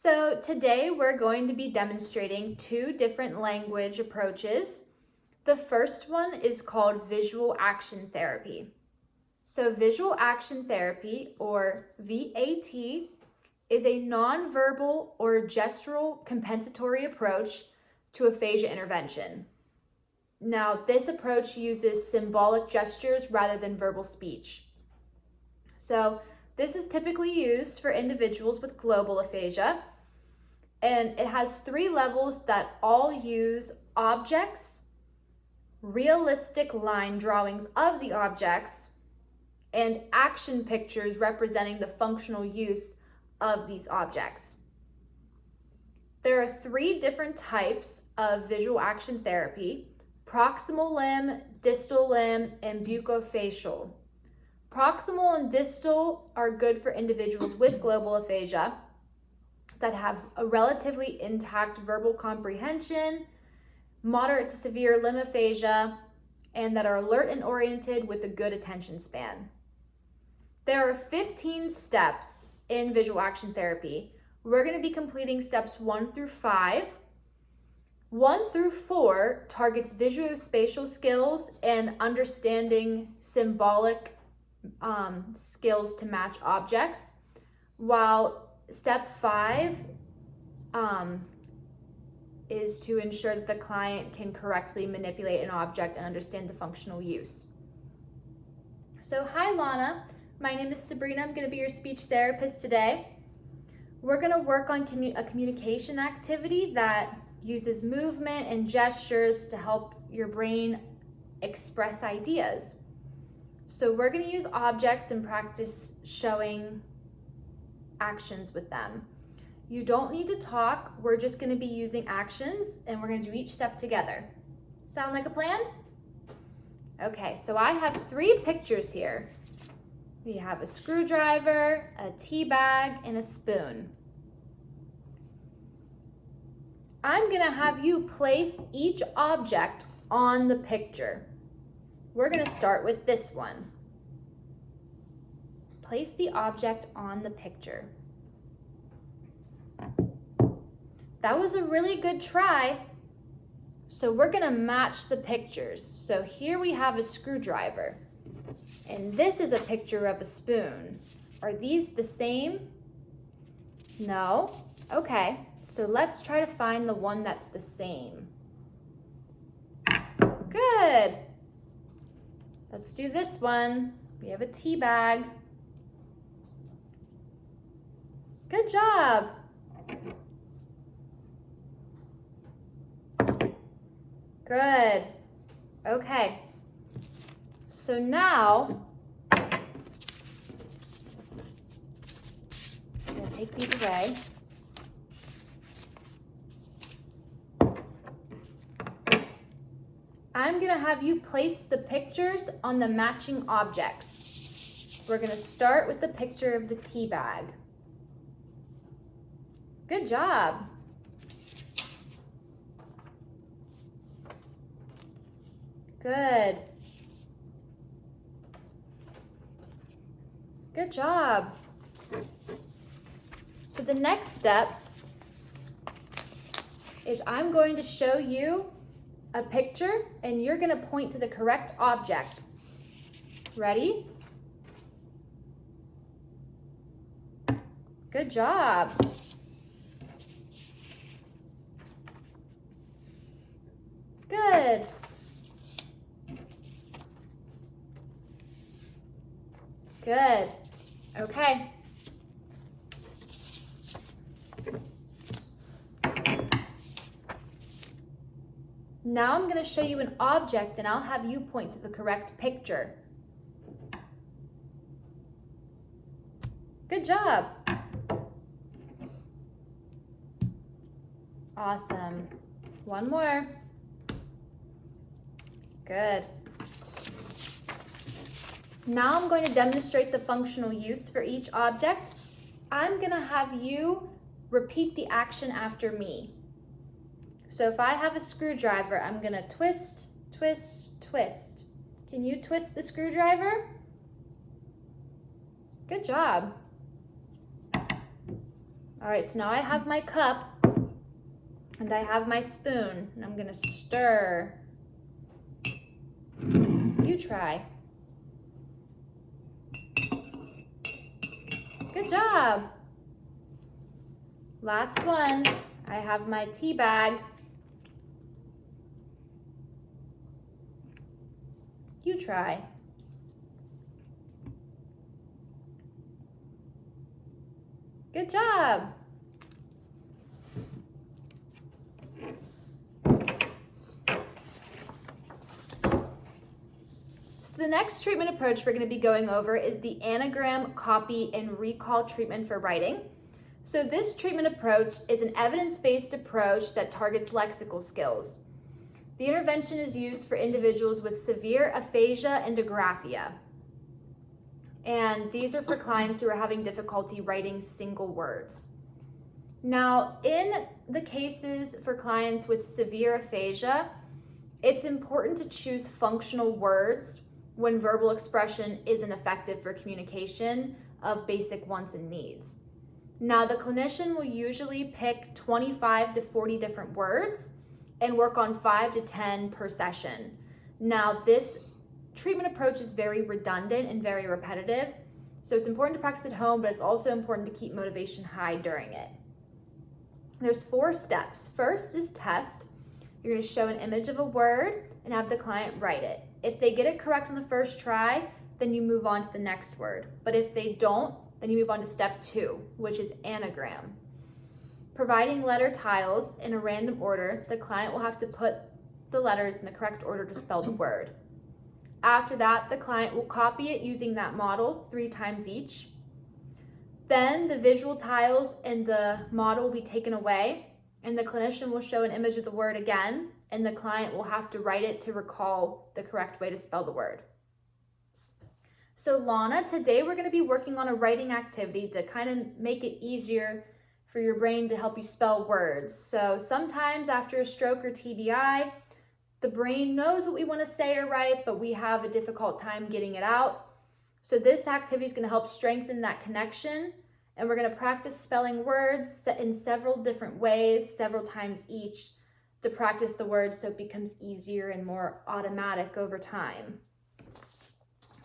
So today we're going to be demonstrating two different language approaches. The first one is called visual action therapy. So visual action therapy, or VAT, is a nonverbal or gestural compensatory approach to aphasia intervention. Now, this approach uses symbolic gestures rather than verbal speech. So this is typically used for individuals with global aphasia, and it has three levels that all use objects, realistic line drawings of the objects, and action pictures representing the functional use of these objects. There are three different types of visual action therapy: proximal limb, distal limb, and bucofacial. Proximal and distal are good for individuals with global aphasia that have a relatively intact verbal comprehension, moderate to severe limb aphasia, and that are alert and oriented with a good attention span. There are 15 steps in visual action therapy. We're going to be completing steps 1 through 5. 1 through 4 targets visuospatial skills and understanding symbolic skills to match objects, while step 5 is to ensure that the client can correctly manipulate an object and understand the functional use. So hi Lana, my name is Sabrina. I'm going to be your speech therapist today. We're going to work on a communication activity that uses movement and gestures to help your brain express ideas. So we're going to use objects and practice showing actions with them. You don't need to talk. We're just going to be using actions, and we're going to do each step together. Sound like a plan? Okay, so I have 3 pictures here. We have a screwdriver, a tea bag, and a spoon. I'm going to have you place each object on the picture. We're going to start with this one. Place the object on the picture. That was a really good try. So we're going to match the pictures. So here we have a screwdriver, and this is a picture of a spoon. Are these the same? No? Okay, so let's try to find the one that's the same. Good. Let's do this one. We have a tea bag. Good job. Good. Okay. So now, I'm going to take these away. I'm going to have you place the pictures on the matching objects. We're going to start with the picture of the tea bag. Good job. Good. Good job. So the next step is I'm going to show you a picture, and you're going to point to the correct object. Ready? Good job. Good. Good. Okay. Now I'm going to show you an object, and I'll have you point to the correct picture. Good job. Awesome. One more. Good. Now I'm going to demonstrate the functional use for each object. I'm going to have you repeat the action after me. So if I have a screwdriver, I'm going to twist, twist, twist. Can you twist the screwdriver? Good job. All right, so now I have my cup and I have my spoon and I'm gonna stir. You try. Good job. Last one. I have my tea bag. You try. Good job. So the next treatment approach we're going to be going over is the anagram, copy, and recall treatment for writing. So this treatment approach is an evidence-based approach that targets lexical skills. The intervention is used for individuals with severe aphasia and agraphia. And these are for clients who are having difficulty writing single words. Now, in the cases for clients with severe aphasia, it's important to choose functional words when verbal expression isn't effective for communication of basic wants and needs. Now, the clinician will usually pick 25 to 40 different words and work on 5 to 10 per session. Now, this treatment approach is very redundant and very repetitive, so it's important to practice at home, but it's also important to keep motivation high during it. There's 4 steps. First is test. You're going to show an image of a word and have the client write it. If they get it correct on the first try, then you move on to the next word. But if they don't, then you move on to step 2, which is anagram. Providing letter tiles in a random order, the client will have to put the letters in the correct order to spell the word. After that, the client will copy it using that model 3 times each. Then the visual tiles and the model will be taken away, and the clinician will show an image of the word again, and the client will have to write it to recall the correct way to spell the word. So Lana, today we're going to be working on a writing activity to kind of make it easier for your brain to help you spell words. So sometimes after a stroke or TBI, the brain knows what we want to say or write, but we have a difficult time getting it out. So this activity is going to help strengthen that connection, and we're going to practice spelling words in several different ways, several times each, to practice the words so it becomes easier and more automatic over time.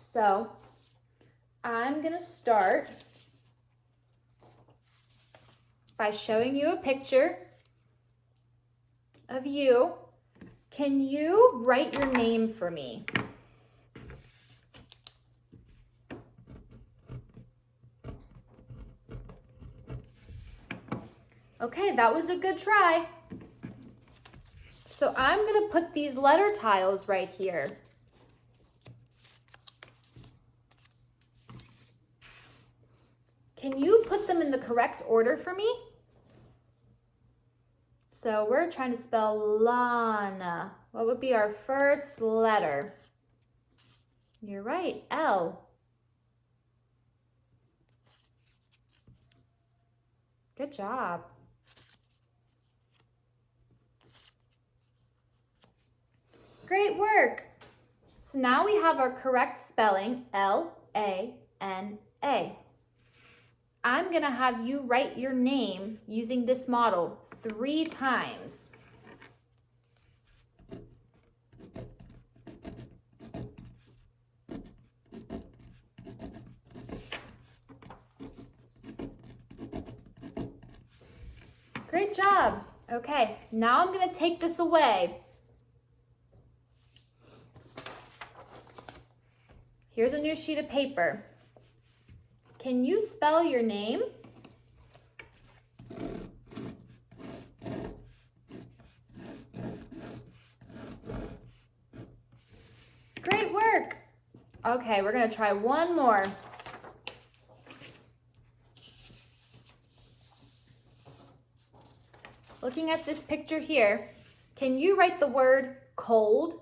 So I'm going to start by showing you a picture of you. Can you write your name for me? Okay, that was a good try. So I'm going to put these letter tiles right here. Can you put them in the correct order for me? So we're trying to spell Lana. What would be our first letter? You're right, L. Good job. Great work. So now we have our correct spelling, L-A-N-A. I'm going to have you write your name using this model 3 times. Great job. Okay, now I'm going to take this away. Here's a new sheet of paper. Can you spell your name? Great work. Okay, we're going to try one more. Looking at this picture here, can you write the word cold?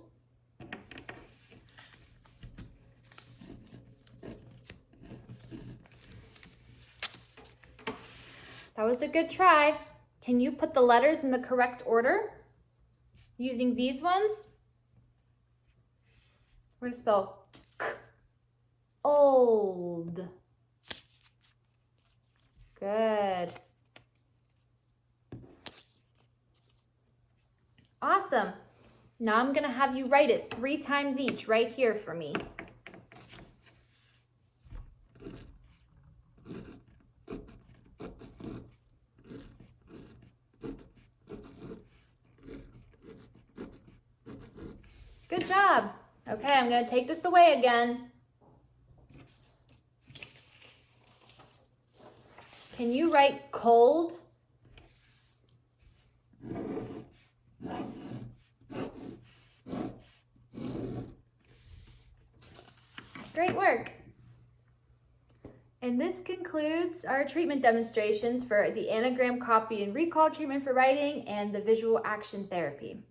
That was a good try. Can you put the letters in the correct order using these ones? We're going to spell old. Good. Now I'm going to have you write it 3 times each right here for me. Good job. Okay, I'm going to take this away again. Can you write cold? Great work. And this concludes our treatment demonstrations for the anagram copy and recall treatment for writing and the visual action therapy.